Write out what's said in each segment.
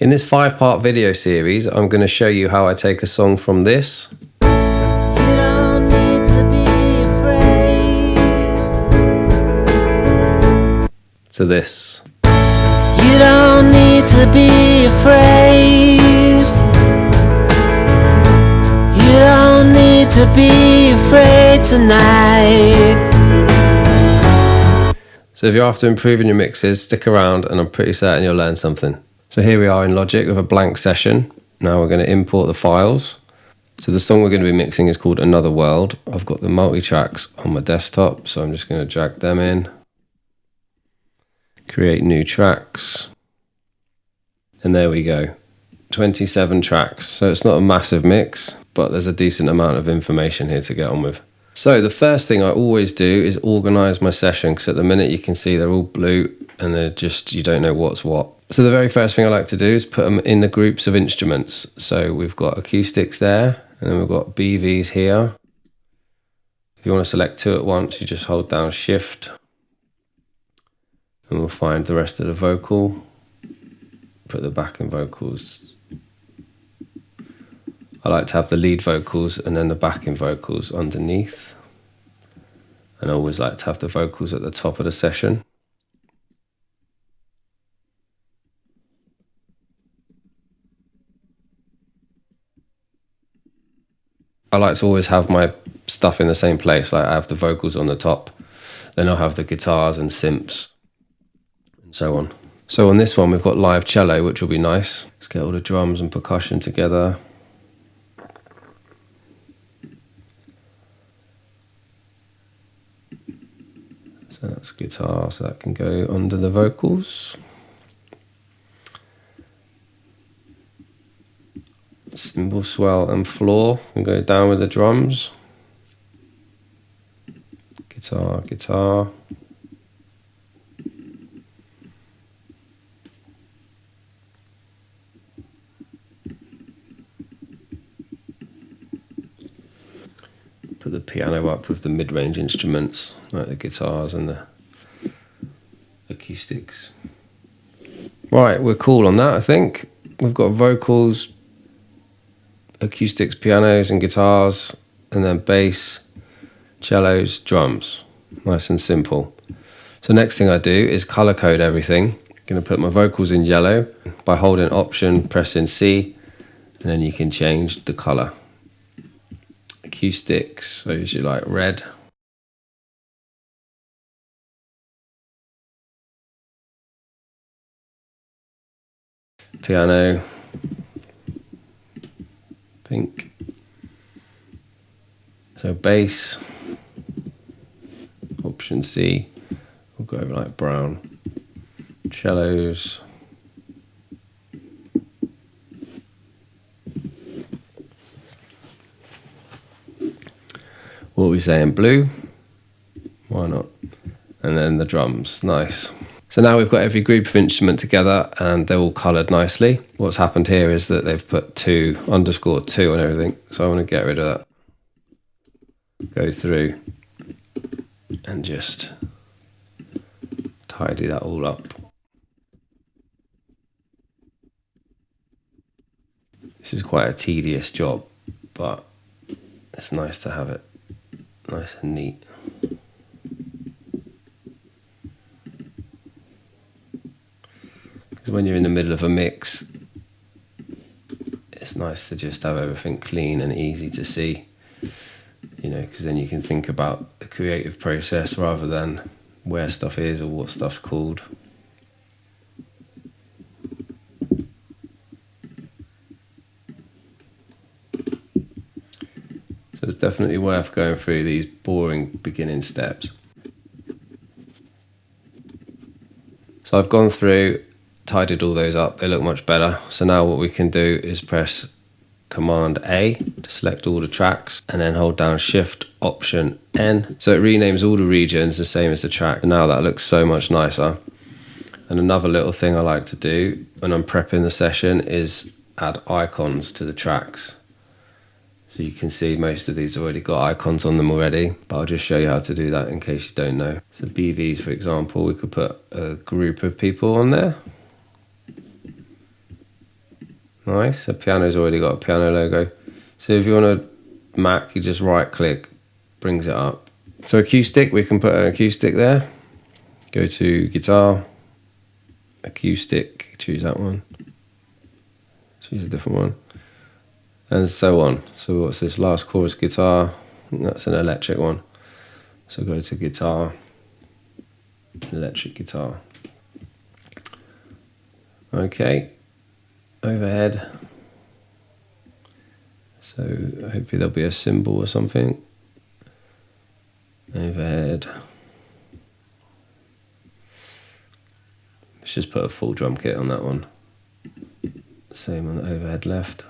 In this 5-part video series, I'm going to show you how I take a song from this to this. You don't need to be afraid. You don't need to be afraid tonight. So if you're after improving your mixes, stick around and I'm pretty certain you'll learn something. So here we are in Logic with a blank session. Now we're going to import the files. So the song we're going to be mixing is called Another World. I've got the multi-tracks on my desktop, so I'm just going to drag them in. Create new tracks. And there we go. 27 tracks. So it's not a massive mix, but there's a decent amount of information here to get on with. So the first thing I always do is organize my session, because at the minute you can see they're all blue and they're just, you don't know what's what. So the very first thing I like to do is put them in the groups of instruments. So we've got acoustics there, and then we've got BVs here. If you want to select two at once, you just hold down Shift, and we'll find the rest of the vocal. Put the backing vocals. I like to have the lead vocals and then the backing vocals underneath. And I always like to have the vocals at the top of the session. I like to always have my stuff in the same place. Like I have the vocals on the top, then I'll have the guitars and synths and so on. So on this one we've got live cello, which will be nice. Let's get all the drums and percussion together. So that's guitar, so that can go under the vocals. Cymbal, swell and floor and go down with the drums. Guitar, guitar. Put the piano up with the mid-range instruments, like the guitars and the acoustics. Right, we're cool on that, I think. We've got vocals, acoustics, pianos and guitars, and then bass, cellos, drums. Nice and simple. So next thing I do is color code everything. I'm going to put my vocals in yellow by holding Option, pressing C, and then you can change the color. Acoustics, I usually like red. Piano, pink. So bass, Option C, we'll go over like brown. Cellos, what are we saying? Blue? Why not? And then the drums, nice. So now we've got every group of instrument together and they're all coloured nicely. What's happened here is that they've put _2 on everything. So I want to get rid of that. Go through and just tidy that all up. This is quite a tedious job, but it's nice to have it nice and neat. Because when you're in the middle of a mix, it's nice to just have everything clean and easy to see, you know, because then you can think about the creative process rather than where stuff is or what stuff's called. So it's definitely worth going through these boring beginning steps. So I've gone through, tidied all those up, they look much better. So now what we can do is press Command A to select all the tracks and then hold down Shift, Option N. So it renames all the regions the same as the track. And now that looks so much nicer. And another little thing I like to do when I'm prepping the session is add icons to the tracks. So you can see most of these already got icons on them already, but I'll just show you how to do that in case you don't know. So BVs, for example, we could put a group of people on there. Nice, the piano's already got a piano logo. So if you want a Mac, you just right click, brings it up. So acoustic, we can put an acoustic there. Go to guitar, acoustic, choose that one. Choose a different one. And so on. So what's this last chorus guitar? That's an electric one. So go to guitar, electric guitar. Okay, overhead. So hopefully there'll be a cymbal or something. Overhead. Let's just put a full drum kit on that one. Same on the overhead left.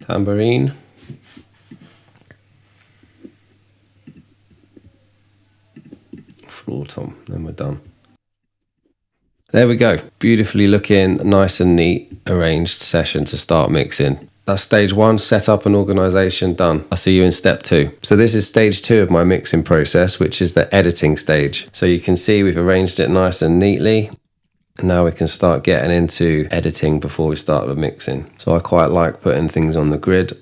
Tambourine. Floor tom, then we're done. There we go. Beautifully looking, nice and neat, arranged session to start mixing. That's stage one, setup and organization done. I'll see you in step two. So this is stage two of my mixing process, which is the editing stage. So you can see we've arranged it nice and neatly. And now we can start getting into editing before we start the mixing. So I quite like putting things on the grid.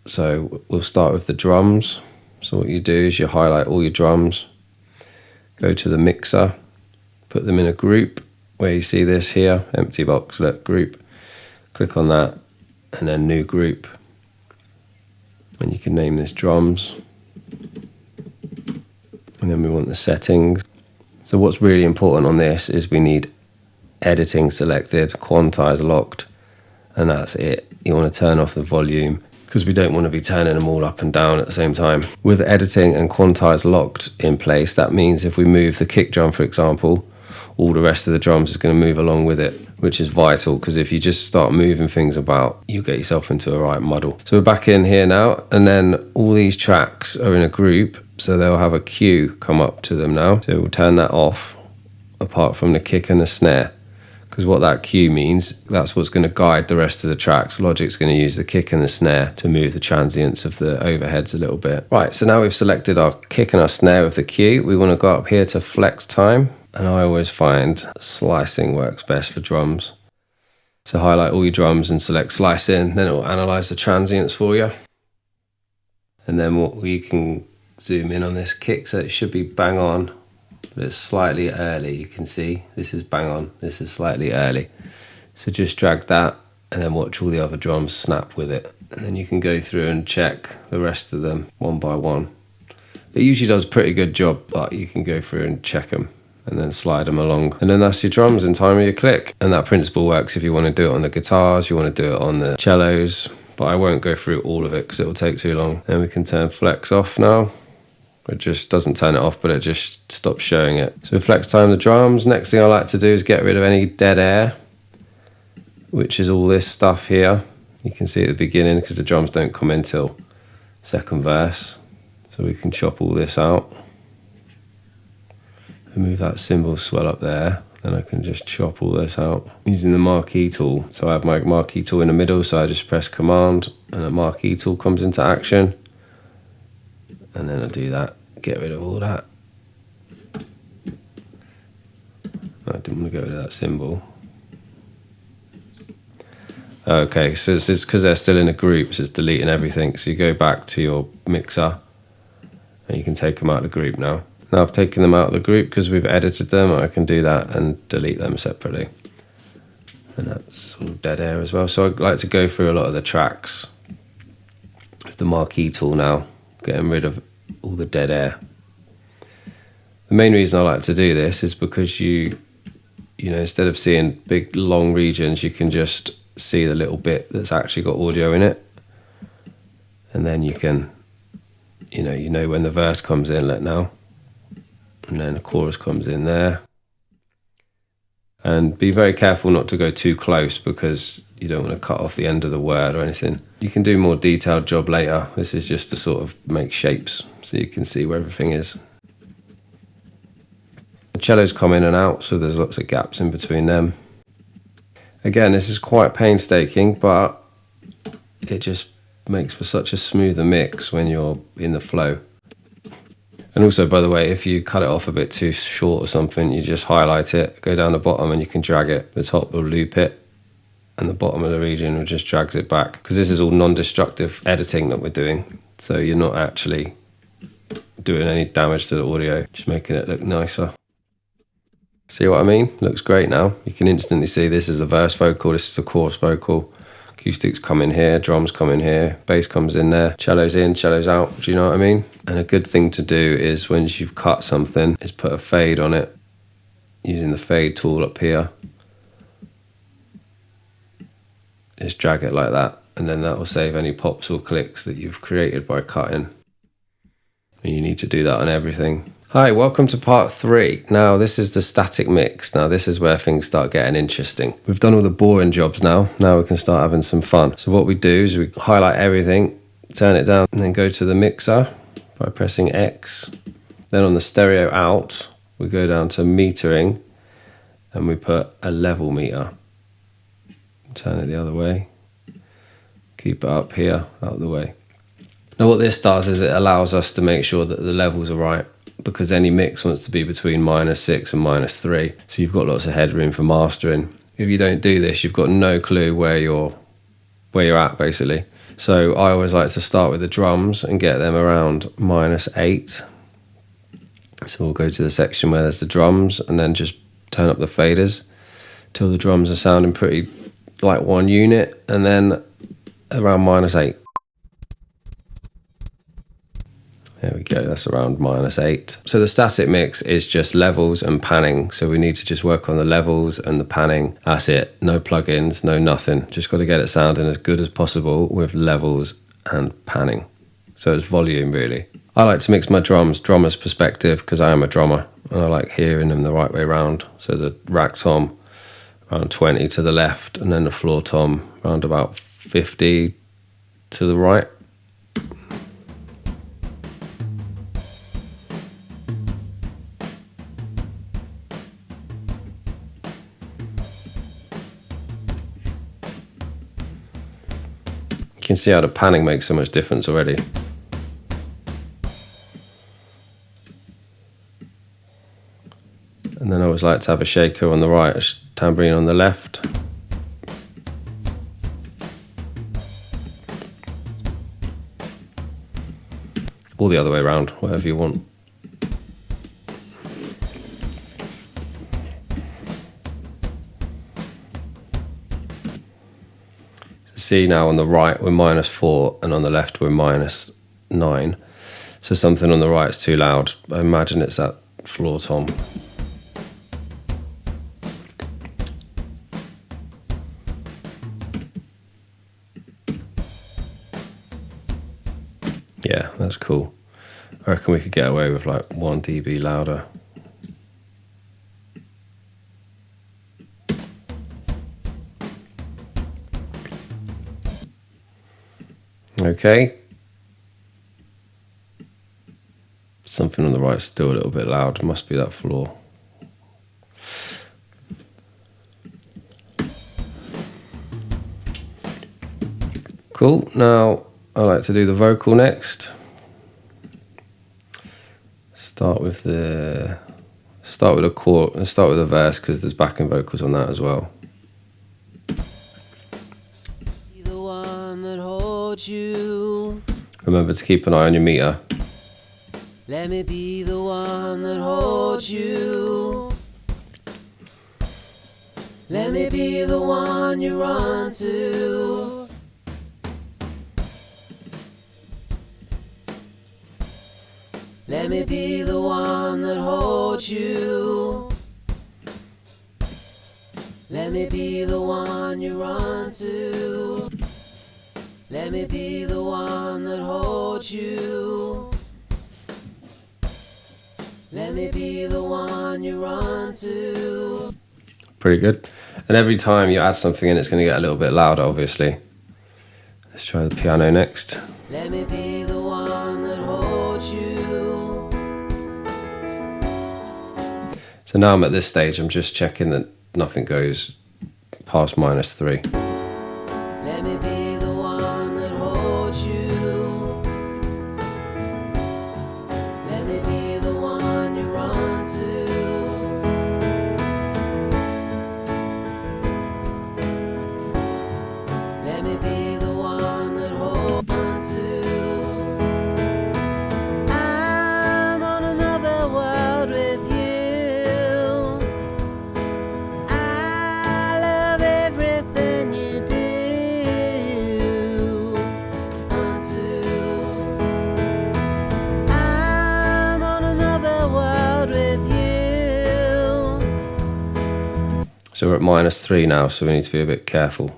So we'll start with the drums. So what you do is you highlight all your drums, go to the mixer, put them in a group where you see this here, empty box, look, group. Click on that and then new group. And you can name this drums. And then we want the settings. So what's really important on this is we need editing selected, quantize locked, and that's it. You want to turn off the volume because we don't want to be turning them all up and down at the same time. With editing and quantize locked in place, that means if we move the kick drum, for example, all the rest of the drums is going to move along with it, which is vital because if you just start moving things about, you get yourself into a right muddle. So we're back in here now, and then all these tracks are in a group, so they'll have a cue come up to them now. So we'll turn that off apart from the kick and the snare. Because what that cue means, that's what's going to guide the rest of the tracks. Logic's going to use the kick and the snare to move the transients of the overheads a little bit. Right, so now we've selected our kick and our snare with the cue. We want to go up here to flex time. And I always find slicing works best for drums. So highlight all your drums and select slice in, then it will analyze the transients for you. And then what we can zoom in on this kick, so it should be bang on. But it's slightly early, you can see. This is bang on, this is slightly early. So just drag that and then watch all the other drums snap with it. And then you can go through and check the rest of them one by one. It usually does a pretty good job, but you can go through and check them and then slide them along. And then that's your drums in time of your click. And that principle works if you want to do it on the guitars, you want to do it on the cellos, but I won't go through all of it because it will take too long. And we can turn flex off now. It just doesn't turn it off, but it just stops showing it. So flex time the drums. Next thing I like to do is get rid of any dead air, which is all this stuff here. You can see at the beginning because the drums don't come in till second verse. So we can chop all this out. And move that cymbal swell up there. Then I can just chop all this out using the marquee tool. So I have my marquee tool in the middle, so I just press command and the marquee tool comes into action. And then I do that, get rid of all that. I didn't want to get rid of that cymbal. Okay, so it's because they're still in a group, so it's deleting everything. So you go back to your mixer and you can take them out of the group now. Now I've taken them out of the group because we've edited them. I can do that and delete them separately. And that's all dead air as well. So I like to go through a lot of the tracks with the marquee tool now, getting rid of all the dead air. The main reason I like to do this is because you know, instead of seeing big long regions, you can just see the little bit that's actually got audio in it. And then you can, you know when the verse comes in, like now. And then the chorus comes in there. And be very careful not to go too close because you don't want to cut off the end of the word or anything. You can do more detailed job later. This is just to sort of make shapes so you can see where everything is. cellos come in and out, so there's lots of gaps in between them. Again, this is quite painstaking, but it just makes for such a smoother mix when you're in the flow. And also, by the way, if you cut it off a bit too short or something, you just highlight it, go down the bottom and you can drag it. The top will loop it and the bottom of the region will just drags it back, because this is all non-destructive editing that we're doing. So you're not actually doing any damage to the audio, just making it look nicer. See what I mean? Looks great now. You can instantly see this is the verse vocal, this is the chorus vocal. Acoustics come in here, drums come in here, bass comes in there, cellos in, cellos out. Do you know what I mean? And a good thing to do is, once you've cut something, is put a fade on it using the fade tool up here. Just drag it like that, and then that will save any pops or clicks that you've created by cutting. And you need to do that on everything. Hi, welcome to part 3. Now, this is the static mix. Now, this is where things start getting interesting. We've done all the boring jobs now. Now we can start having some fun. So what we do is we highlight everything, turn it down, and then go to the mixer by pressing X. Then on the stereo out, we go down to metering, and we put a level meter. Turn it the other way. Keep it up here, out of the way. Now what this does is it allows us to make sure that the levels are right, because any mix wants to be between -6 and -3. So you've got lots of headroom for mastering. If you don't do this, you've got no clue where you're at, basically. So I always like to start with the drums and get them around -8. So we'll go to the section where there's the drums and then just turn up the faders till the drums are sounding pretty like one unit, and then around -8. There we go, that's around -8. So the static mix is just levels and panning. So we need to just work on the levels and the panning. That's it, no plugins, no nothing. Just got to get it sounding as good as possible with levels and panning. So it's volume, really. I like to mix my drums, drummer's perspective, because I am a drummer and I like hearing them the right way round. So the rack tom around 20 to the left, and then the floor tom around about 50 to the right. You can see how the panning makes so much difference already. And then I always like to have a shaker on the right, a tambourine on the left. Or the other way around, whatever you want. See, now on the right we're -4 and on the left we're -9. So something on the right is too loud. I imagine it's that floor tom. Yeah, that's cool. I reckon we could get away with like 1 dB louder. Okay. Something on the right is still a little bit loud. Must be that floor. Cool. Now I like to do the vocal next. Start with a chord and start with a verse, because there's backing vocals on that as well. The one that holds you. Remember to keep an eye on your meter. Let me be the one that holds you. Let me be the one you run to. Let me be the one that holds you. Let me be the one you run to. Let me be the one that holds you. Let me be the one you run to. Pretty good. And every time you add something in, it's going to get a little bit louder, obviously. Let's try the piano next. Let me be the one that holds you. So now I'm at this stage, I'm just checking that nothing goes past -3. Let me be the one that holds you. Let me be the one you run to. Let me be the one that holds on to. I'm on another world with you. I love everything you do. I'm on another world with you. So we're at -3 now, so we need to be a bit careful.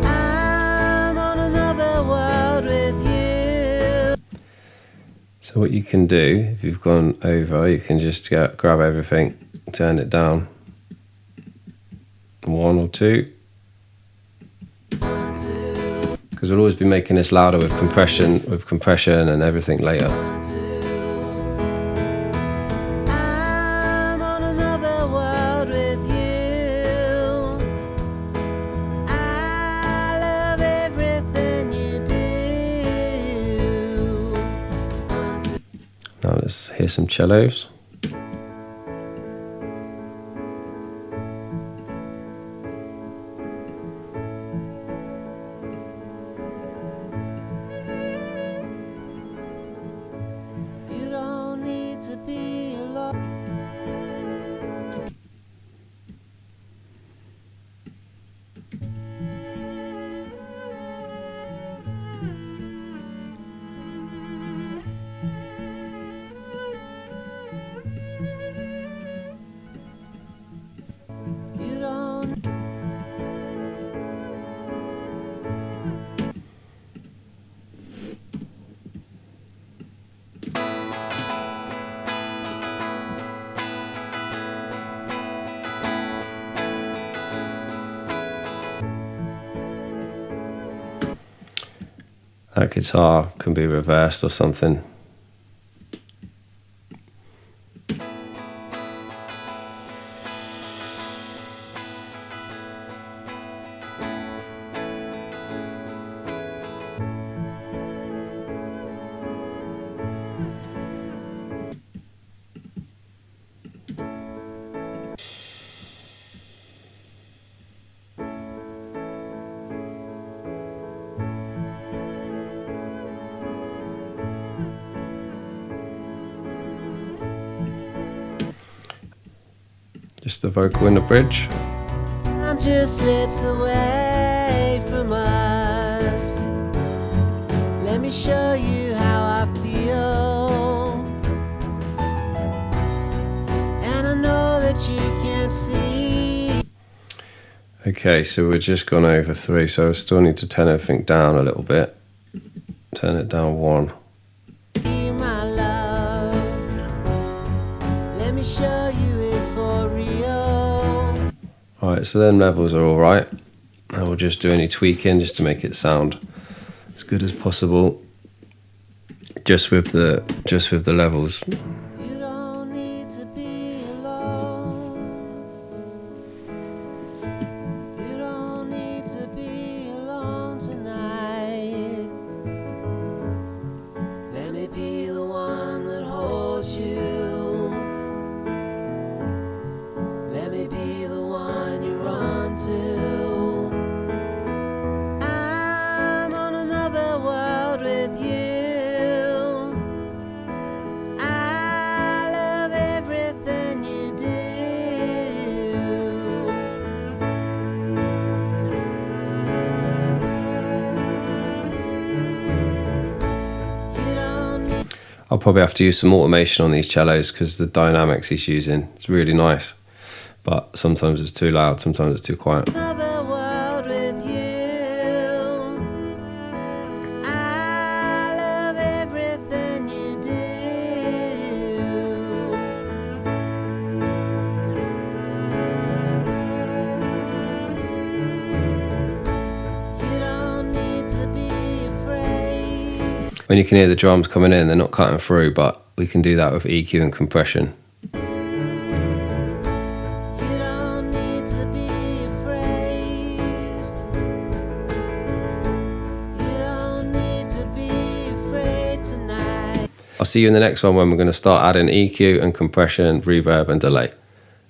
I'm on another world with you. So what you can do, if you've gone over, you can just grab everything, turn it down 1 or 2. Because we'll always be making this louder with compression and everything later. I'm on another world with you. I love everything you do. Now let's hear some cellos. You don't need to be alone. You don't. That guitar can be reversed or something. Just the vocal in the bridge. I'm just slips away from us. Let me show you how I feel. And I know that you can't see. Okay, so we're just gone over 3, so I still need to turn everything down a little bit. Turn it down 1. My love. Let me show you it's for real. Alright, so then levels are alright. And we'll just do any tweaking just to make it sound as good as possible. Just with the levels. You don't need to be alone. You don't need to be alone tonight. Let me be the one that holds you. Let me be the one you run to. I'm on another world with you. I love everything you do. You don't need. I'll probably have to use some automation on these cellos because the dynamics he's using is really nice. But sometimes it's too loud, sometimes it's too quiet. Another world with you. I love everything you do. You don't need to be afraid. When you can hear the drums coming in, they're not cutting through, but We can do that with EQ and compression. I'll see you in the next one when we're going to start adding EQ and compression, reverb and delay.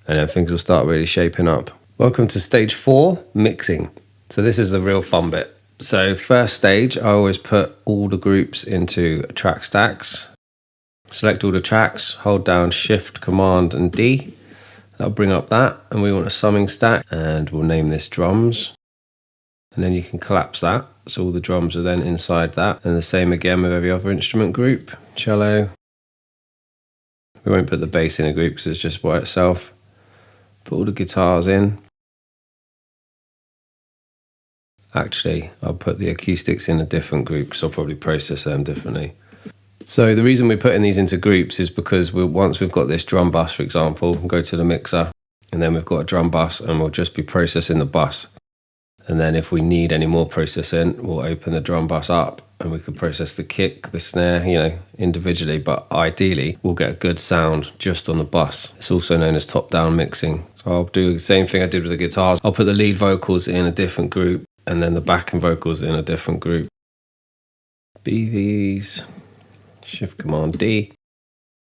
And then things will start really shaping up. Welcome to stage 4, mixing. So this is the real fun bit. So first stage, I always put all the groups into track stacks. Select all the tracks, hold down Shift, Command and D. That'll bring up that. And we want a summing stack and we'll name this drums. And then you can collapse that. So all the drums are then inside that. And the same again with every other instrument group. Cello. We won't put the bass in a group because it's just by itself. Put all the guitars in. Actually, I'll put the acoustics in a different group because I'll probably process them differently. So the reason we're putting these into groups is because once we've got this drum bus, for example, we'll go to the mixer and then we've got a drum bus and we'll just be processing the bus. And then if we need any more processing, we'll open the drum bus up and we can process the kick, the snare, you know, individually. But ideally, we'll get a good sound just on the bus. It's also known as top-down mixing. So I'll do the same thing I did with the guitars. I'll put the lead vocals in a different group and then the backing vocals in a different group. BVs, Shift Command D.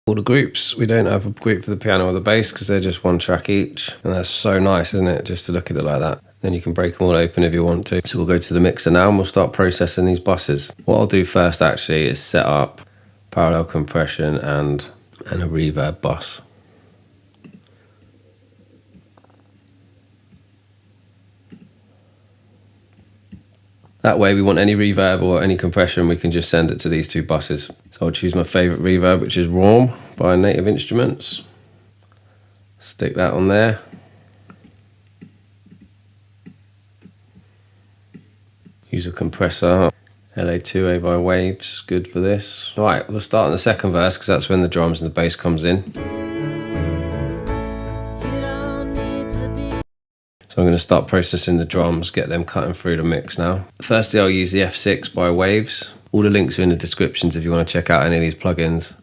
All the groups, we don't have a group for the piano or the bass because they're just one track each. And that's so nice, isn't it? Just to look at it like that. Then you can break them all open if you want to. So we'll go to the mixer now and we'll start processing these buses. What I'll do first actually is set up parallel compression and a reverb bus. That way we want any reverb or any compression, we can just send it to these two buses. So I'll choose my favourite reverb, which is Warm by Native Instruments. Stick that on there. Use a compressor. LA2A by Waves, good for this. Right, we'll start on the second verse because that's when the drums and the bass comes in. So I'm going to start processing the drums, get them cutting through the mix now. Firstly, I'll use the F6 by Waves. All the links are in the descriptions if you want to check out any of these plugins.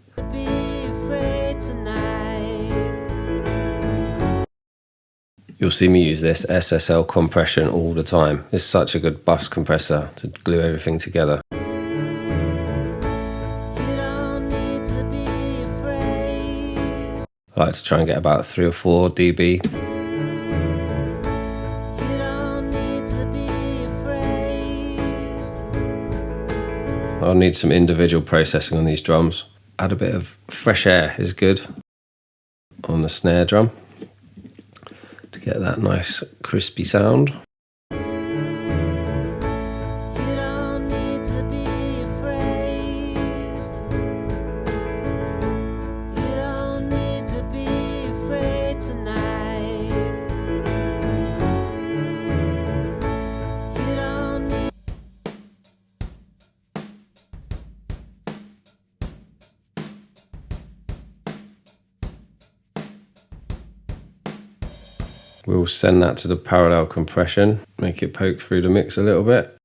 You'll see me use this SSL compression all the time. It's such a good bus compressor to glue everything together. I like to try and get about 3 or 4 dB. I'll need some individual processing on these drums. Add a bit of fresh air is good on the snare drum to get that nice crispy sound. We'll send that to the parallel compression, make it poke through the mix a little bit.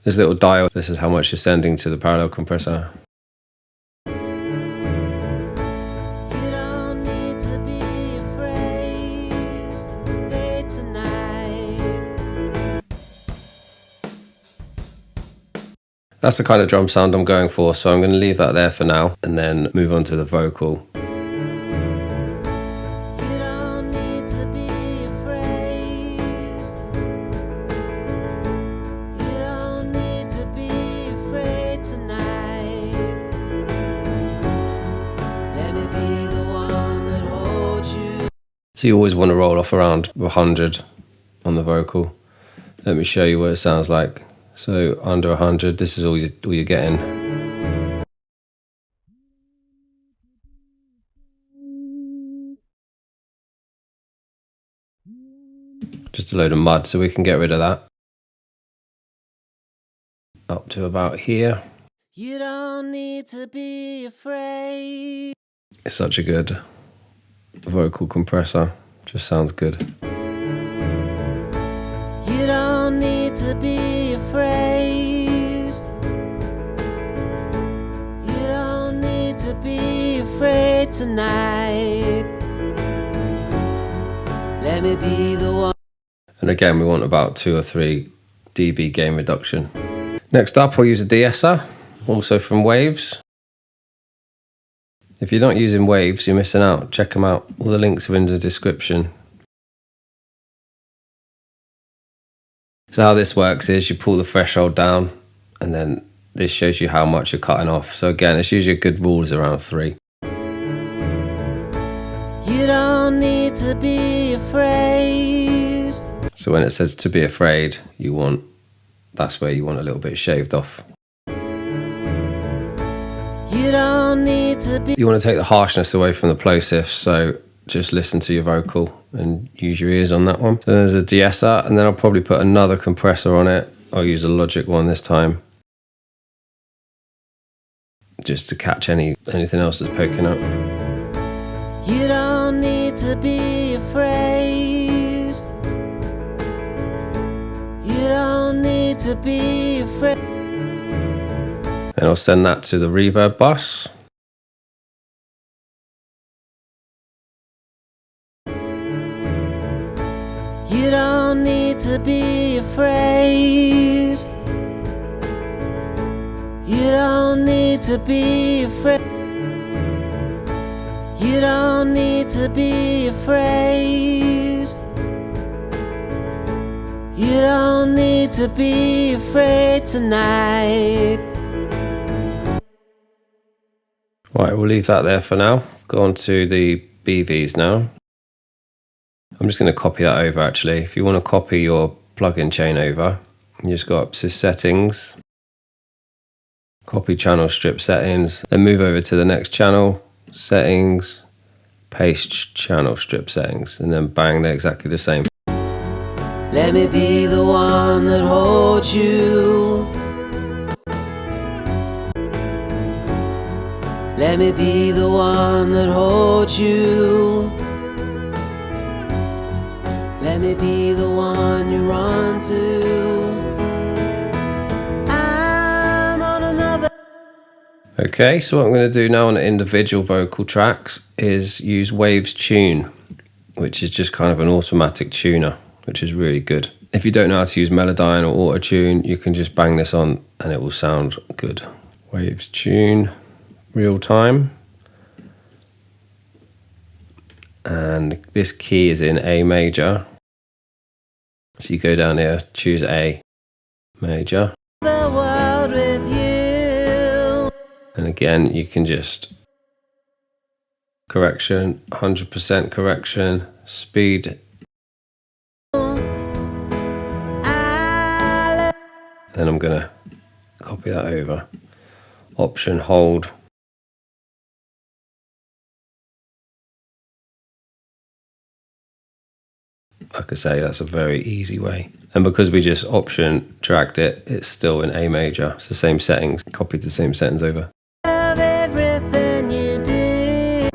This little dial, this is how much you're sending to the parallel compressor. That's the kind of drum sound I'm going for, so I'm going to leave that there for now and then move on to the vocal. So you always want to roll off around 100 on the vocal. Let me show you what it sounds like. So under 100, this is all you're getting. Just a load of mud, so we can get rid of that. Up to about here. You don't need to be afraid. It's such a good vocal compressor, just sounds good. need to be afraid. You don't need to be afraid tonight. Let me be the one. And again, we want about 2 or 3 dB gain reduction. Next up, I'll use a de-esser, also from Waves. If you're not using Waves, you're missing out. Check them out. All the links are in the description. So how this works is you pull the threshold down, and then this shows you how much you're cutting off. So again, it's usually a good rule is around 3. You don't need to be afraid. So when it says to be afraid, that's where you want a little bit shaved off. You don't need to be. You want to take the harshness away from the plosive, so just listen to your vocal and use your ears on that one. Then there's a de-esser, and then I'll probably put another compressor on it. I'll use a Logic one this time, just to catch anything else that's poking up. You don't need to be afraid. You don't need to be afraid. And I'll send that to the reverb bus. You don't need to be afraid. You don't need to be afraid. You don't need to be afraid. You don't need to be afraid tonight. Right, we'll leave that there for now. Go on to the BVs now. I'm just going to copy that over actually. If you want to copy your plugin chain over, you just go up to settings, copy channel strip settings, then move over to the next channel, settings, paste channel strip settings, and then bang, they're exactly the same. Let me be the one that holds you. Let me be the one that holds you. Let me be the one you run to. I'm on another. Okay, so what I'm going to do now on the individual vocal tracks is use Waves Tune, which is just kind of an automatic tuner, which is really good. If you don't know how to use Melodyne or Auto Tune, you can just bang this on and it will sound good. Waves Tune, real time. And this key is in A major. So you go down here, choose A major. The world with you. And again, you can just correction, 100% correction, speed. Then I'm going to copy that over. Option hold. Like I say, that's a very easy way. And because we just option dragged it, it's still in A major. It's the same settings, copied the same settings over. Love everything you do.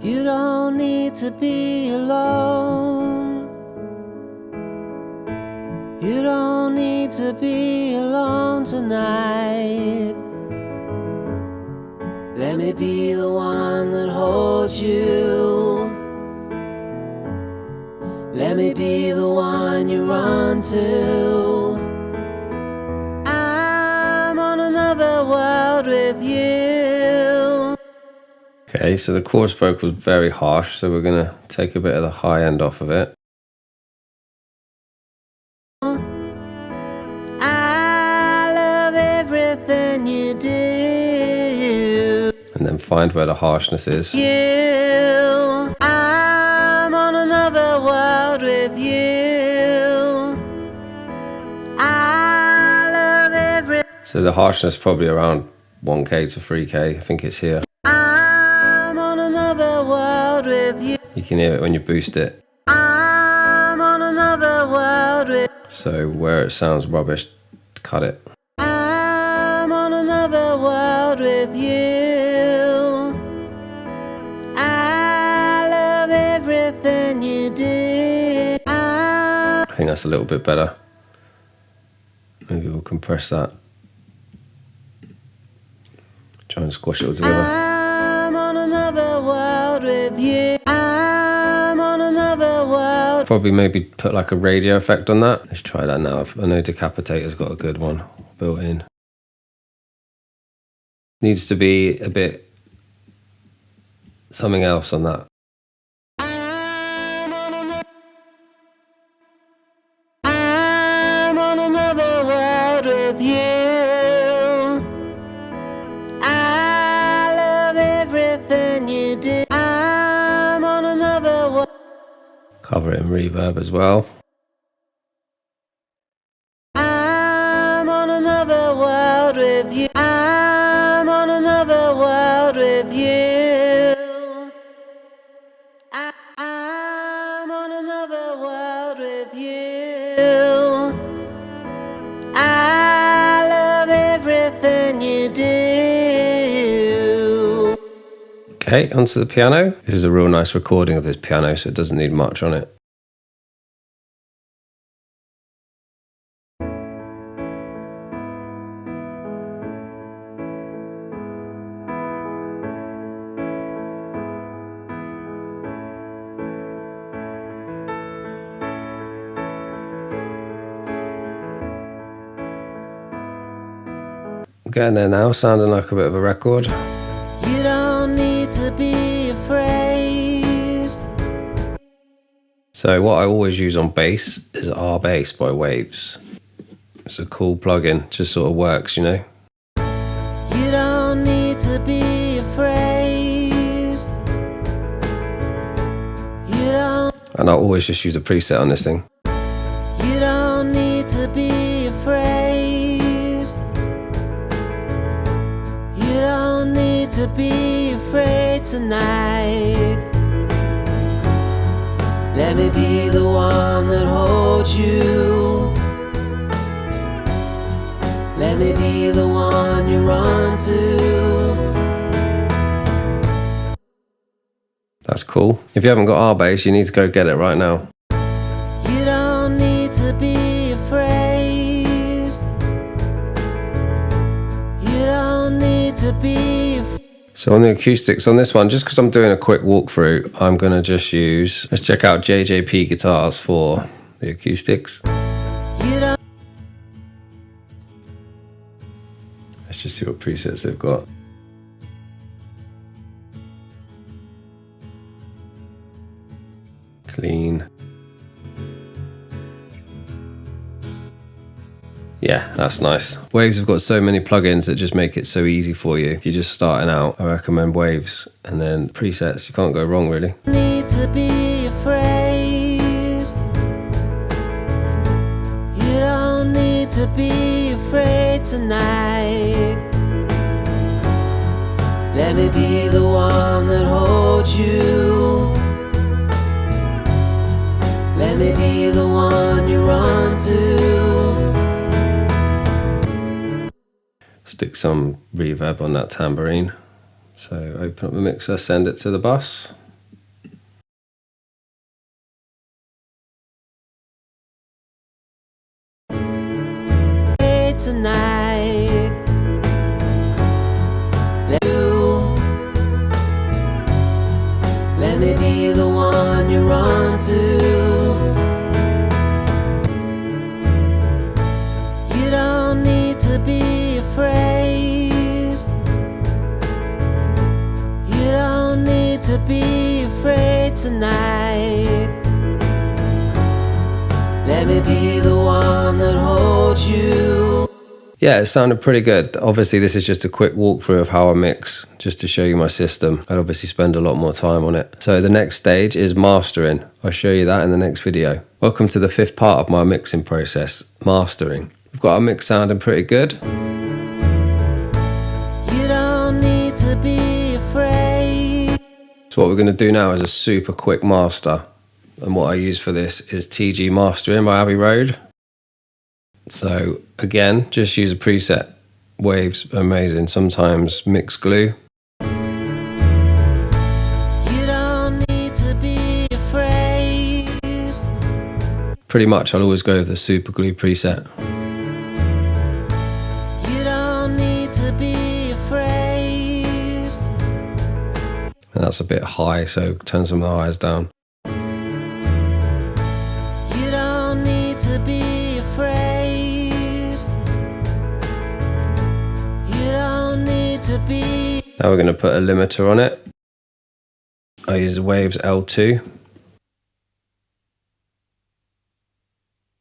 You don't need to be alone. You don't need to be alone tonight. Let me be the one that holds you. Let me be the one you run to. I'm on another world with you. Okay, so the chorus vocal is very harsh, so we're going to take a bit of the high end off of it. I love everything you do. And then find where the harshness is. You, I'm on another world with you. I love every. So the harshness is probably around 1K to 3K. I think it's here. I'm on another world with you. You can hear it when you boost it. I'm on another world with. So where it sounds rubbish, cut it. I'm on another world with you. I love everything you do. I think that's a little bit better. Maybe we'll compress that. Try and squash it all together. I'm on another world with you. I'm on another world. Probably maybe put like a radio effect on that. Let's try that now. I know Decapitator's got a good one built in. Needs to be a bit something else on that. I'm on another world with you. I love everything you do. I'm on another world. Cover it in reverb as well. I'm on another world with you. I'm on another world with you. I'm on another world with you. I love everything you do. Okay, onto the piano. This is a real nice recording of this piano, so it doesn't need much on it. Getting there now, sounding like a bit of a record. You don't need to be afraid. So what I always use on bass is R Bass by Waves. It's a cool plugin, just sort of works, you know. You don't need to be afraid. You don't. And I'll always just use a preset on this thing. You don't need to be afraid. You don't need to be afraid tonight. Let me be the one that holds you. Let me be the one you run to. That's cool. If you haven't got R Bass, you need to go get it right now. You don't need to be afraid. You don't need to be afraid. So on the acoustics on this one, just because I'm doing a quick walkthrough, I'm going to just use, let's check out JJP guitars for the acoustics. You don't. Let's just see what presets they've got. Clean. Yeah, that's nice. Waves have got so many plugins that just make it so easy for you. If you're just starting out, I recommend Waves. And then presets, you can't go wrong really. Need to be afraid. You don't need to be afraid tonight. Let me be the one that holds you. Let me be the one you run to. Stick some reverb on that tambourine. So open up the mixer, send it to the bus. Tonight, let me be the one you run to. You don't need to be afraid. You don't need to be afraid tonight. Let me be the one that holds you. Yeah, it sounded pretty good. Obviously, this is just a quick walkthrough of how I mix, just to show you my system. I'd obviously spend a lot more time on it. So the next stage is mastering. I'll show you that in the next video. Welcome to the 5th part of my mixing process, mastering. We've got our mix sounding pretty good. You don't need to be afraid. So what we're going to do now is a super quick master. And what I use for this is TG Mastering by Abbey Road. So again, just use a preset. Waves, amazing. Sometimes mix glue. You don't need to be afraid. Pretty much I'll always go with the super glue preset. And that's a bit high, so turn some of the highs down. You don't need to be afraid. You don't need to be. Now we're going to put a limiter on it. I use the Waves L2.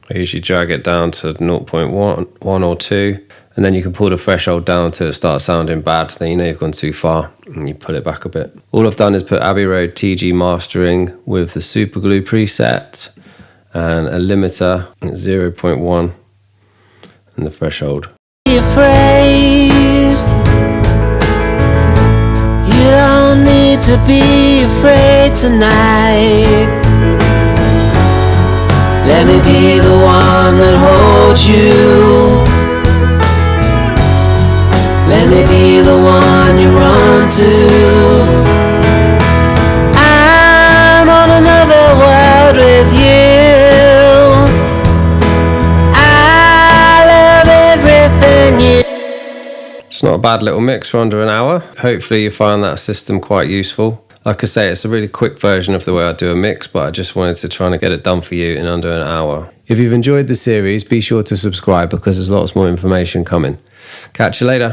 I usually drag it down to 0.1 or 2, and then you can pull the threshold down till it starts sounding bad. Then you know you've gone too far, and you pull it back a bit. All I've done is put Abbey Road TG mastering with the Superglue preset and a limiter at 0.1 and the threshold. Be afraid. You don't need to be afraid tonight. Let me be the one that holds you. Let me be the one you run to. I'm on another world with you. I love everything you. It's not a bad little mix for under an hour. Hopefully you find that system quite useful. Like I say, it's a really quick version of the way I do a mix, but I just wanted to try and get it done for you in under an hour. If you've enjoyed the series, be sure to subscribe because there's lots more information coming. Catch you later.